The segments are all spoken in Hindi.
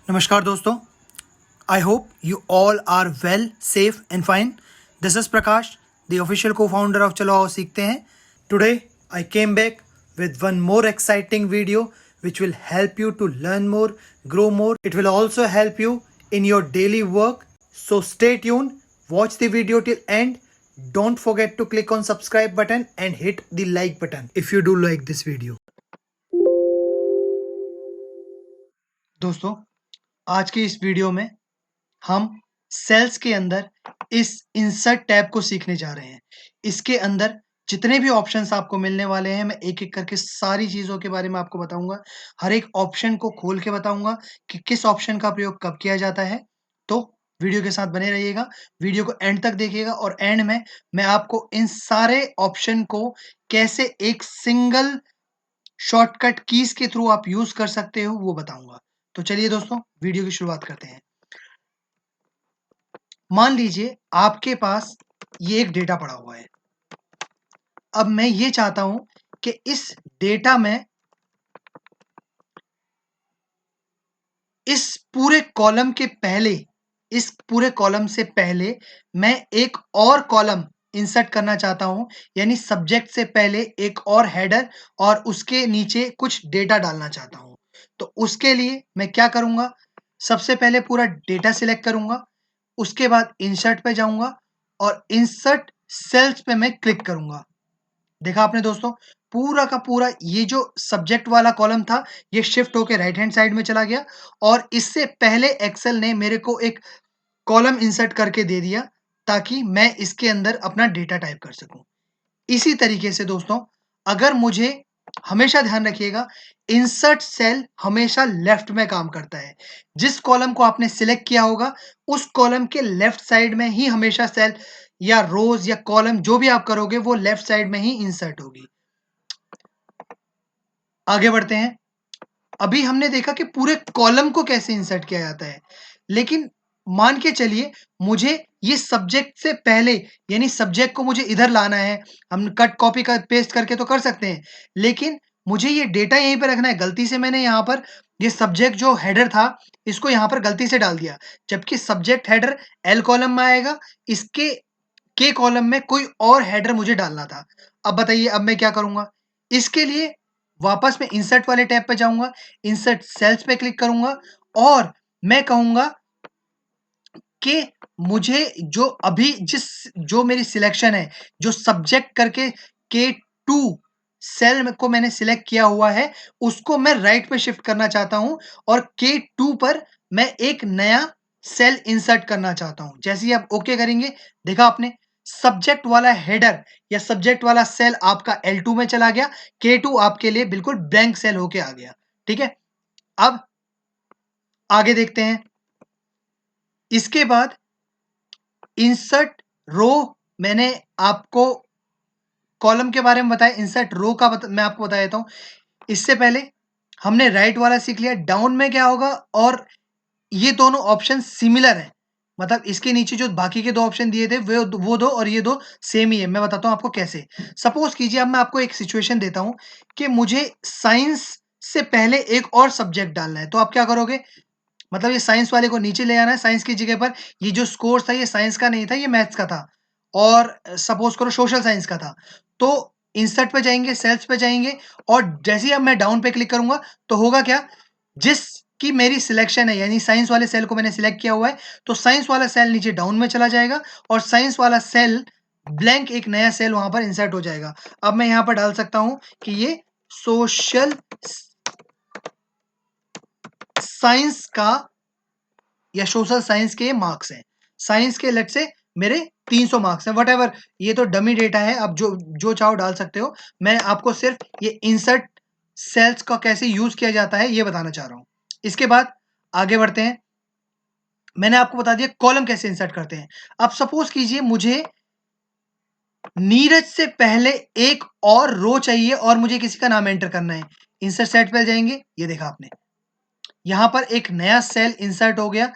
नमस्कार दोस्तों, I hope you all are well, safe and fine. This is Prakash, the official cofounder of चलो आओ सीखते हैं. Today I came back with one more exciting video which will help you to learn more, grow more. It will also help you in your daily work. So stay tuned, watch the video till end. Don't forget to click on subscribe button and hit the like button if you do like this video. दोस्तों, आज की इस वीडियो में हम सेल्स के अंदर इस इंसर्ट टैब को सीखने जा रहे हैं. इसके अंदर जितने भी ऑप्शंस आपको मिलने वाले हैं, मैं एक-एक करके सारी चीज़ों के बारे में आपको बताऊँगा. हर एक ऑप्शन को खोल के बताऊँगा कि किस ऑप्शन का प्रयोग कब किया जाता है. तो वीडियो के साथ बने रहिएगा, वीडियो को एंड तक देखिएगा और एंड में मैं आपको इन सारे ऑप्शन को कैसे एक सिंगल शॉर्टकट कीज़ के थ्रू आप यूज़ कर सकते हो, वो बताऊँगा. तो चलिए दोस्तों, वीडियो की शुरुआत करते हैं. मान लीजिए आपके पास ये एक डेटा पड़ा हुआ है. अब मैं ये चाहता हूं कि इस डेटा में इस पूरे कॉलम के पहले, इस पूरे कॉलम से पहले मैं एक और कॉलम इंसर्ट करना चाहता हूं. यानी सब्जेक्ट से पहले एक और हेडर और उसके नीचे कुछ डेटा डालना चाहता हूं. तो उसके लिए मैं क्या करूंगा, सबसे पहले पूरा डेटा सिलेक्ट करूंगा, उसके बाद इंसर्ट पे जाऊंगा और इंसर्ट सेल्स पे मैं क्लिक करूंगा. देखा आपने दोस्तों, पूरा का पूरा ये जो सब्जेक्ट वाला कॉलम था, ये शिफ्ट होके राइट हैंड साइड में चला गया और इससे पहले एक्सेल ने मेरे को एक कॉलम इंसर्ट करके दे दिया ताकि मैं इसके अंदर अपना डेटा टाइप कर सकूं. इसी तरीके से दोस्तों, अगर मुझे, हमेशा ध्यान रखिएगा, इंसर्ट सेल हमेशा लेफ्ट में काम करता है. जिस कॉलम को आपने सिलेक्ट किया होगा, उस कॉलम के लेफ्ट साइड में ही हमेशा सेल या रोज या कॉलम जो भी आप करोगे वो लेफ्ट साइड में ही इंसर्ट होगी. आगे बढ़ते हैं. अभी हमने देखा कि पूरे कॉलम को कैसे इंसर्ट किया जाता है, लेकिन मान के चलिए मुझे ये सब्जेक्ट से पहले, यानी सब्जेक्ट को मुझे इधर लाना है. हम कट कॉपी कर पेस्ट करके तो कर सकते हैं, लेकिन मुझे ये डेटा यहीं पे रखना है. गलती से मैंने यहाँ पर ये सब्जेक्ट जो हेडर था, इसको यहाँ पर गलती से डाल दिया, जबकि सब्जेक्ट हेडर एल कॉलम में आएगा, इसके के कॉलम में कोई और हेडर मुझे डालना था. अब बताइए, अब मैं क्या करूँगा? इसके लिए वापस मैं इंसर्ट वाले टैब पे जाऊँगा, इंसर्ट सेल्स पे क्लिक करूँगा और मैं कहूँगा कि मुझे जो अभी जो मेरी सिलेक्शन है, जो सब्जेक्ट करके K2 सेल में को मैंने सिलेक्ट किया हुआ है, उसको मैं राइट पे शिफ्ट करना चाहता हूँ और K2 पर मैं एक नया सेल इंसर्ट करना चाहता हूँ. जैसे ही आप ओके करेंगे, देखा आपने, सब्जेक्ट वाला हेडर या सब्जेक्ट वाला सेल आपका L2 में चला गया, K2 आपके लिए बिल्कुल ब्लैंक सेल होके आ गया. ठीक है, अब आगे देखते हैं. इसके बाद इंसर्ट रो, मैंने आपको कॉलम के बारे में बताया, इंसर्ट रो का मैं आपको बता देता हूँ. इससे पहले हमने राइट वाला सीख लिया. डाउन में क्या होगा, और ये दोनों ऑप्शन सिमिलर हैं, मतलब इसके नीचे जो बाकी के दो ऑप्शन दिए थे वो दो और ये दो सेम ही है. मैं बताता हूँ आपको कैसे. सपोज कीजिए, अब मैं आपको एक सिचुएशन देता हूँ कि मुझे साइंस से पहले एक और सब्जेक्ट डालना है. तो आप क्या करोगे, मतलब ये साइंस वाले को नीचे ले आना है. साइंस की जगह पर ये जो स्कोर था, ये साइंस का नहीं था, ये मैथ्स का था, और सपोज करो सोशल साइंस का था. तो इंसर्ट पे जाएंगे, सेल्स पे जाएंगे और जैसे ही अब मैं डाउन पे क्लिक करूंगा तो होगा क्या, जिसकी मेरी सिलेक्शन है, यानी साइंस वाले सेल को मैंने सिलेक्ट किया हुआ है, तो साइंस वाला सेल नीचे डाउन में चला जाएगा और साइंस वाला सेल ब्लैंक एक नया सेल वहां पर इंसर्ट हो जाएगा. अब मैं यहां पर डाल सकता हूं कि ये सोशल साइंस का या सोशल साइंस के मार्क्स हैं. साइंस के अलग से मेरे 300 मार्क्स हैं. व्हाटएवर, ये तो डमी डेटा है, आप जो जो चाहो डाल सकते हो. मैं आपको सिर्फ ये इंसर्ट सेल्स का कैसे यूज किया जाता है ये बताना चाह रहा हूं. इसके बाद आगे बढ़ते हैं. मैंने आपको बता दिया कॉलम कैसे इंसर्ट करते हैं. अब सपोज कीजिए मुझे नीरज से पहले एक और रो चाहिए और मुझे किसी का नाम एंटर करना है. इंसर्ट सेट पे जाएंगे, ये देखा आपने, यहां पर एक नया सेल इंसर्ट हो गया.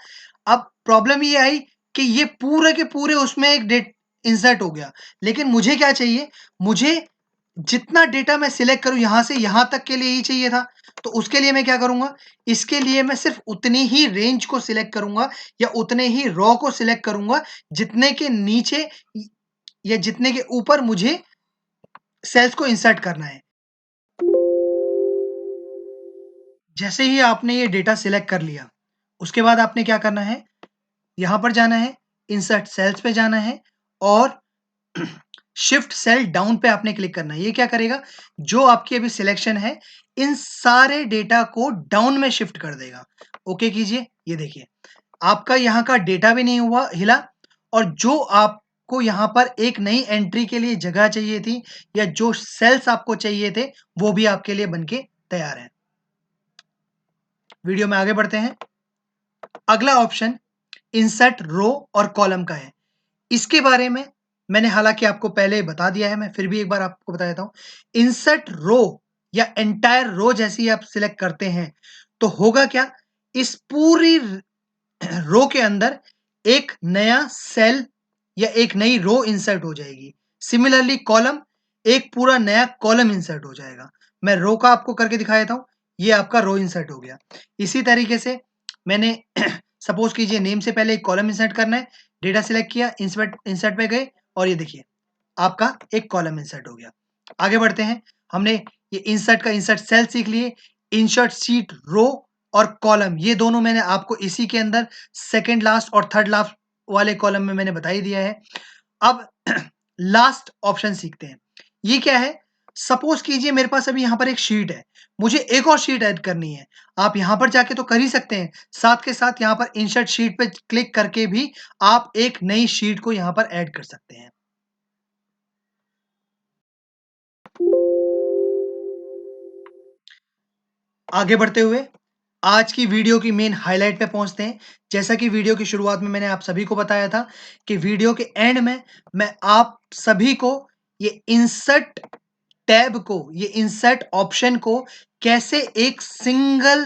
अब प्रॉब्लम ये आई कि ये पूरे के पूरे उसमें एक डेट इंसर्ट हो गया, लेकिन मुझे क्या चाहिए, मुझे जितना डेटा मैं सिलेक्ट करूं यहां से यहां तक के लिए ही चाहिए था. तो उसके लिए मैं क्या करूँगा, इसके लिए मैं सिर्फ़ उतनी ही रेंज को सिलेक्ट करूँगा या उतने ही रो को सिलेक्ट करूँगा जितने के नीचे या जितने के ऊपर मुझे सेल्स को इंसर्ट करना है। जैसे ही आपने ये डेटा सिलेक्ट कर लिया, उसके बाद आपने क्या करना है, यहाँ पर जाना है, इंसर्ट सेल्स पे जाना है और शिफ्ट सेल डाउन पे आपने क्लिक करना है। ये क्या करेगा, जो आपकी अभी सिलेक्शन है, इन सारे डेटा को डाउन में शिफ्ट कर देगा। ओके कीजिए, ये देखिए, आपका यहाँ का डेटा भी नहीं हुआ हिला और जो आपको यहाँ पर एक नई एंट्री के लिए जगह चाहिए थी या जो सेल्स आपको चाहिए थे, वो भी आपके लिए बनके तैयार है। वीडियो में आगे बढ़ते हैं। अगला ऑप्शन इंसर्ट रो और कॉलम का है। इसके बारे में मैंने हालांकि आपको पहले बता दिया है, मैं फिर भी एक बार आपको बता देता हूं। इंसर्ट रो या एंटायर रो जैसी आप सिलेक्ट करते हैं तो होगा क्या, इस पूरी रो के अंदर एक नया सेल या एक नई रो इंसर्ट हो जाएगी। सिमिलरली कॉलम, एक पूरा नया कॉलम इंसर्ट हो जाएगा। मैं रो का आपको करके दिखा देता हूं। ये आपका रो इंसर्ट हो गया। इसी तरीके से मैंने सपोज कीजिए नेम से पहले एक कॉलम इंसर्ट करना है, डेटा सिलेक्ट किया, इंसर्ट पे गए और ये देखिए आपका एक कॉलम इंसर्ट हो गया। आगे बढ़ते हैं। हमने ये इंसर्ट का इंसर्ट सेल सीख लिए। इंसर्ट शीट रो और कॉलम, ये दोनों मैंने आपको इसी के अंदर सेकंड लास्ट और थर्ड लास्ट वाले कॉलम में मैंने बता ही दिया है। अब लास्ट ऑप्शन सीखते हैं। ये क्या है, सपोज कीजिए मेरे पास अभी यहाँ पर एक शीट है, मुझे एक और शीट ऐड करनी है। आप यहाँ पर जाके तो कर ही सकते हैं, साथ के साथ यहाँ पर इंसर्ट शीट पे क्लिक करके भी आप एक नई शीट को यहाँ पर ऐड कर सकते हैं। आगे बढ़ते हुए आज की वीडियो की मेन हाईलाइट पे पहुंचते हैं। जैसा कि वीडियो की शुरुआत में मैंने आप सभी को बताया था कि वीडियो के एंड में मैं आप सभी को ये इंसर्ट टैब को, ये इंसर्ट ऑप्शन को कैसे एक सिंगल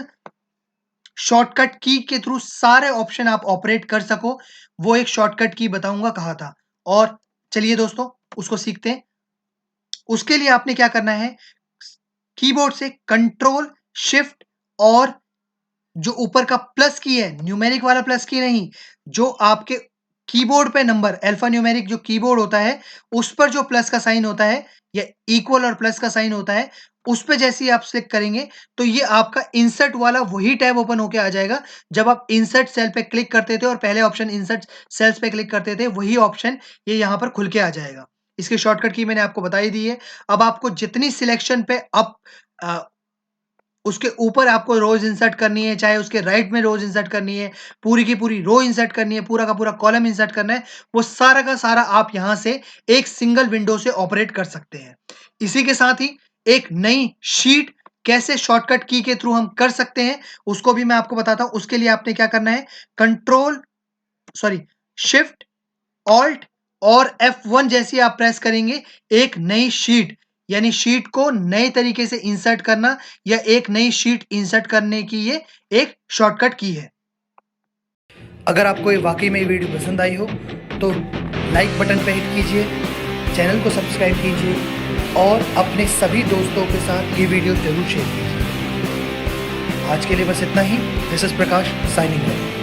शॉर्टकट की के थ्रू सारे ऑप्शन आप ऑपरेट कर सको, वो एक शॉर्टकट की बताऊंगा कहा था। और चलिए दोस्तों उसको सीखते हैं। उसके लिए आपने क्या करना है, कीबोर्ड से कंट्रोल शिफ्ट और जो ऊपर का प्लस की है, न्यूमेरिक वाला प्लस की नहीं, जो आपके कीबोर्ड पे नंबर अल्फा न्यूमेरिक जो कीबोर्ड होता है उस पर जो प्लस का साइन होता है या इक्वल और प्लस का साइन होता है, उस पे जैसे ही आप क्लिक करेंगे तो ये आपका इंसर्ट वाला वही टैब ओपन होके आ जाएगा। जब आप इंसर्ट सेल पे क्लिक करते थे और पहले ऑप्शन इंसर्ट सेल्स पे क्लिक करते थे, वही ऑप्शन ये यहाँ पर खुल के आ जाएगा। इसकी शॉर्टकट की मैंने आपको बता ही दी है। अब आपको जितनी सिलेक्शन पे अप उसके ऊपर आपको रोज इंसर्ट करनी है, चाहे उसके राइट में रोज इंसर्ट करनी है, पूरी की पूरी रो इंसर्ट करनी है, पूरा का पूरा कॉलम इंसर्ट करना है, वो सारा का सारा आप यहां से एक सिंगल विंडो से ऑपरेट कर सकते हैं। इसी के साथ ही एक नई शीट कैसे शॉर्टकट की के थ्रू हम कर सकते हैं उसको भी मैं आपको बताता हूं। उसके लिए आपने क्या करना है, शिफ्ट ऑल्ट और F1 जैसी आप प्रेस करेंगे, एक नई शीट यानी शीट को नए तरीके से इंसर्ट करना या एक नई शीट इंसर्ट करने की ये एक शॉर्टकट की है। अगर आपको ये वाकई में ये वीडियो पसंद आई हो तो लाइक बटन पे हिट कीजिए, चैनल को सब्सक्राइब कीजिए और अपने सभी दोस्तों के साथ ये वीडियो जरूर शेयर कीजिए। आज के लिए बस इतना ही। This is Prakash signing of.